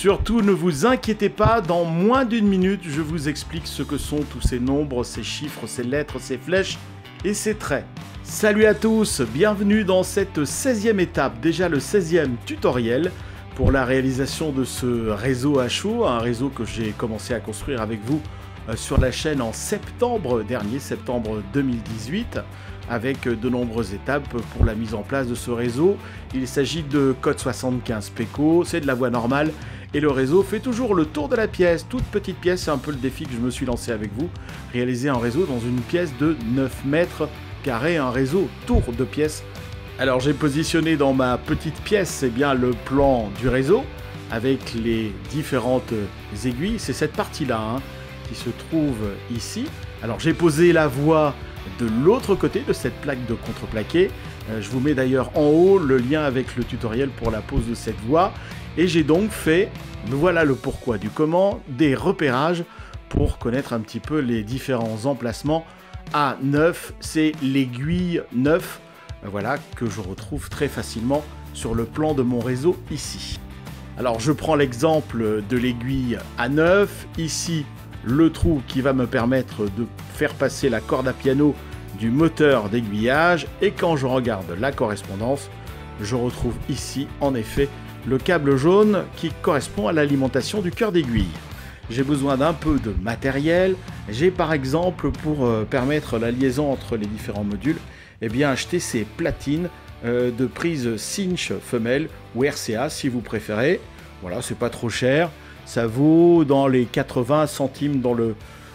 Surtout ne vous inquiétez pas, dans moins d'une minute, je vous explique ce que sont tous ces nombres, ces chiffres, ces lettres, ces flèches et ces traits. Salut à tous, bienvenue dans cette 16e étape, déjà le 16e tutoriel pour la réalisation de ce réseau HO, un réseau que j'ai commencé à construire avec vous sur la chaîne en septembre dernier, septembre 2018, avec de nombreuses étapes pour la mise en place de ce réseau. Il s'agit de code 75 PECO, c'est de la voie normale, et le réseau fait toujours le tour de la pièce, toute petite pièce, c'est un peu le défi que je me suis lancé avec vous, réaliser un réseau dans une pièce de 9 mètres carrés, un réseau tour de pièce. Alors j'ai positionné dans ma petite pièce le plan du réseau, avec les différentes aiguilles, c'est cette partie-là qui se trouve ici. Alors j'ai posé la voie de l'autre côté de cette plaque de contreplaqué. Je vous mets d'ailleurs en haut le lien avec le tutoriel pour la pose de cette voie. Et j'ai donc fait, voilà le pourquoi du comment, des repérages pour connaître un petit peu les différents emplacements. A9, c'est l'aiguille 9, voilà, que je retrouve très facilement sur le plan de mon réseau ici. Alors je prends l'exemple de l'aiguille A9, ici le trou qui va me permettre de faire passer la corde à piano du moteur d'aiguillage, et quand je regarde la correspondance, je retrouve ici en effet le câble jaune qui correspond à l'alimentation du cœur d'aiguille. J'ai besoin d'un peu de matériel. J'ai par exemple, pour permettre la liaison entre les différents modules, acheté ces platines de prise cinch femelle ou RCA si vous préférez. Voilà, c'est pas trop cher. Ça vaut dans les 80 centimes dans le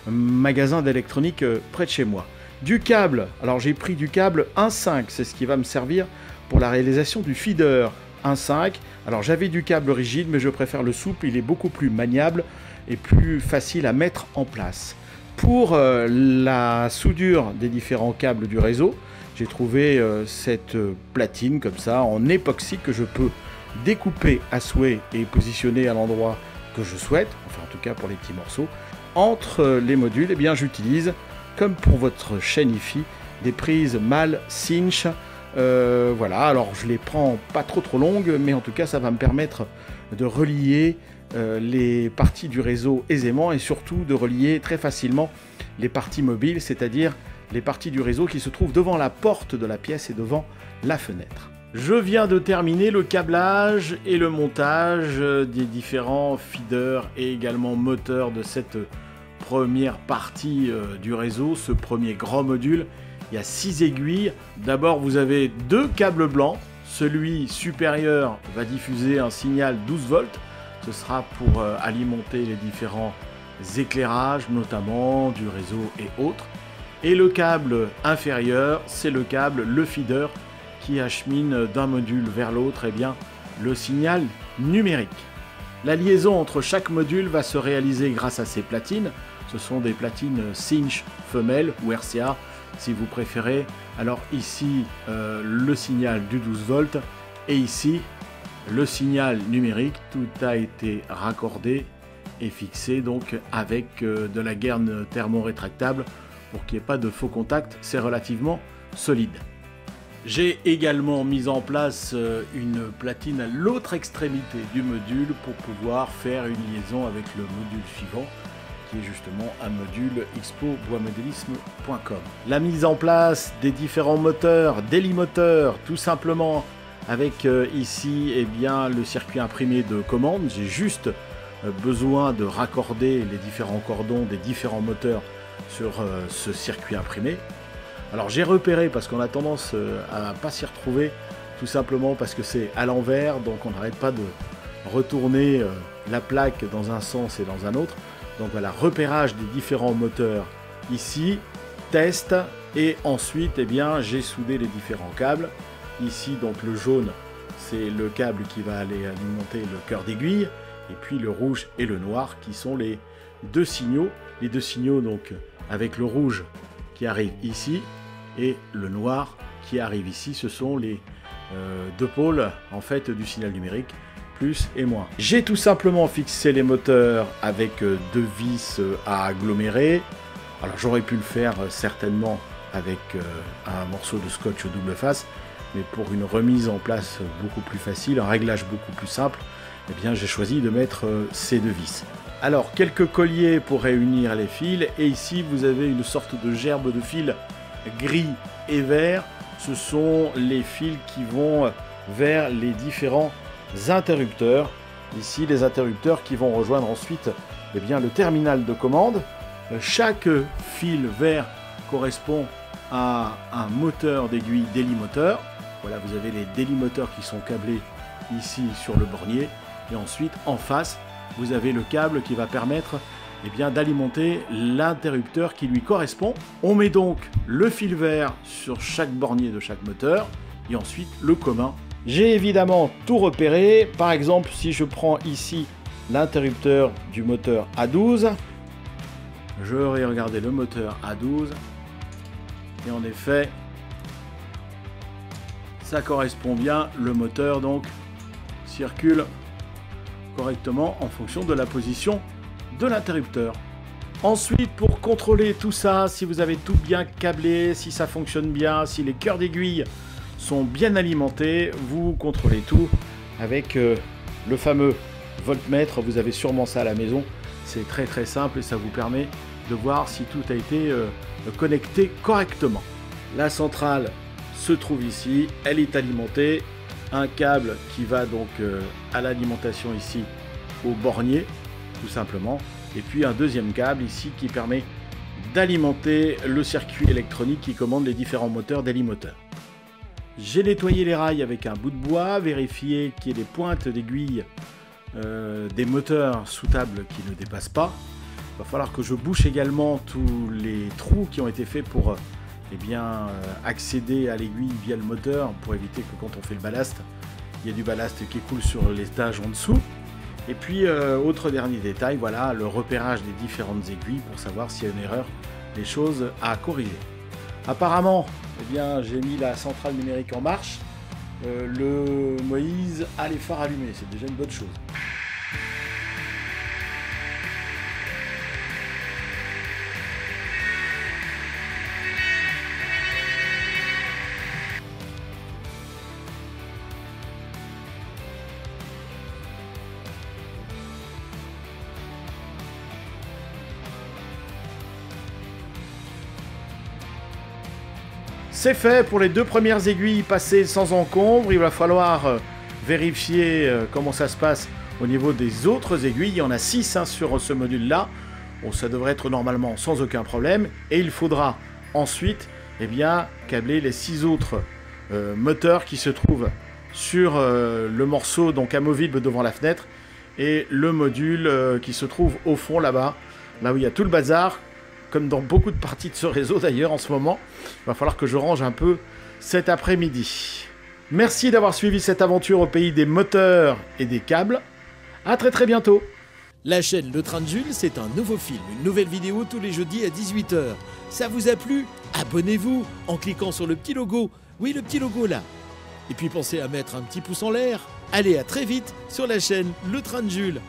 magasin d'électronique près de chez moi. Du câble, alors j'ai pris du câble 1.5, c'est ce qui va me servir pour la réalisation du feeder 1.5. Alors j'avais du câble rigide, mais je préfère le souple, il est beaucoup plus maniable et plus facile à mettre en place. Pour la soudure des différents câbles du réseau, j'ai trouvé cette platine comme ça en époxy que je peux découper à souhait et positionner à l'endroit que je souhaite, enfin en tout cas pour les petits morceaux. Entre les modules, j'utilise, comme pour votre chaîne IFI, des prises mâles cinch. Voilà, alors je les prends pas trop longues, mais en tout cas ça va me permettre de relier les parties du réseau aisément, et surtout de relier très facilement les parties mobiles, c'est-à-dire les parties du réseau qui se trouvent devant la porte de la pièce et devant la fenêtre. Je viens de terminer le câblage et le montage des différents feeders et également moteurs de cette première partie du réseau, ce premier grand module. Il y a 6 aiguilles. D'abord, vous avez 2 câbles blancs. Celui supérieur va diffuser un signal 12 volts. Ce sera pour alimenter les différents éclairages, notamment du réseau et autres. Et le câble inférieur, c'est le câble, le feeder, qui achemine d'un module vers l'autre le signal numérique. La liaison entre chaque module va se réaliser grâce à ces platines. Ce sont des platines cinch femelle ou RCA si vous préférez. Alors ici le signal du 12 volts et ici le signal numérique. Tout a été raccordé et fixé donc avec de la gaine thermorétractable pour qu'il n'y ait pas de faux contact. C'est relativement solide. J'ai également mis en place une platine à l'autre extrémité du module pour pouvoir faire une liaison avec le module suivant, qui est justement un module expo-boismodélisme.com. La mise en place des différents moteurs, d'hélimoteurs, tout simplement avec ici le circuit imprimé de commande. J'ai juste besoin de raccorder les différents cordons des différents moteurs sur ce circuit imprimé. Alors j'ai repéré, parce qu'on a tendance à ne pas s'y retrouver, tout simplement parce que c'est à l'envers, donc on n'arrête pas de retourner la plaque dans un sens et dans un autre. Donc voilà, repérage des différents moteurs ici, test, et ensuite j'ai soudé les différents câbles. Ici donc le jaune, c'est le câble qui va aller alimenter le cœur d'aiguille, et puis le rouge et le noir qui sont les deux signaux. Les deux signaux donc avec le rouge qui arrive ici et le noir qui arrive ici, ce sont les deux pôles en fait du signal numérique, plus et moins. J'ai tout simplement fixé les moteurs avec 2 vis à agglomérer. Alors j'aurais pu le faire certainement avec un morceau de scotch double face, mais pour une remise en place beaucoup plus facile, un réglage beaucoup plus simple, eh bien j'ai choisi de mettre ces deux vis. Alors quelques colliers pour réunir les fils, et ici vous avez une sorte de gerbe de fils gris et vert. Ce sont les fils qui vont vers les différents interrupteurs. Ici les interrupteurs qui vont rejoindre ensuite eh bien, le terminal de commande. Chaque fil vert correspond à un moteur d'aiguille délimoteur. Voilà, vous avez les délimoteurs qui sont câblés ici sur le bornier. Et ensuite, en face, vous avez le câble qui va permettre eh bien, d'alimenter l'interrupteur qui lui correspond. On met donc le fil vert sur chaque bornier de chaque moteur et ensuite le commun. J'ai évidemment tout repéré. Par exemple, si je prends ici l'interrupteur du moteur A12, je vais regarder le moteur A12 et en effet, ça correspond bien. Le moteur donc circule correctement en fonction de la position de l'interrupteur. Ensuite, pour contrôler tout ça, si vous avez tout bien câblé, si ça fonctionne bien, si les cœurs d'aiguille sont bien alimentés, vous contrôlez tout avec le fameux voltmètre. Vous avez sûrement ça à la maison. C'est très très simple et ça vous permet de voir si tout a été connecté correctement. La centrale se trouve ici, elle est alimentée. Un câble qui va donc à l'alimentation ici au bornier, tout simplement. Et puis un deuxième câble ici qui permet d'alimenter le circuit électronique qui commande les différents moteurs délimoteurs. J'ai nettoyé les rails avec un bout de bois, vérifié qu'il y ait des pointes d'aiguille des moteurs sous table qui ne dépassent pas. Il va falloir que je bouche également tous les trous qui ont été faits pour accéder à l'aiguille via le moteur, pour éviter que quand on fait le ballast, il y a du ballast qui coule sur l'étage en dessous. Et puis, autre dernier détail, voilà, le repérage des différentes aiguilles pour savoir s'il y a une erreur, des choses à corriger. Apparemment, eh bien, j'ai mis la centrale numérique en marche. Le Moïse a les phares allumés, c'est déjà une bonne chose. C'est fait pour les deux premières aiguilles passées sans encombre. Il va falloir vérifier comment ça se passe au niveau des autres aiguilles. Il y en a 6 sur ce module-là. Bon, ça devrait être normalement sans aucun problème. Et il faudra ensuite câbler les 6 autres moteurs qui se trouvent sur le morceau donc amovible devant la fenêtre et le module qui se trouve au fond là-bas, là où il y a tout le bazar. Comme dans beaucoup de parties de ce réseau d'ailleurs en ce moment. Il va falloir que je range un peu cet après-midi. Merci d'avoir suivi cette aventure au pays des moteurs et des câbles. À très très bientôt. La chaîne Le Train de Jules, c'est un nouveau film, une nouvelle vidéo tous les jeudis à 18 h. Ça vous a plu? Abonnez-vous en cliquant sur le petit logo. Oui, le petit logo là. Et puis pensez à mettre un petit pouce en l'air. Allez, à très vite sur la chaîne Le Train de Jules.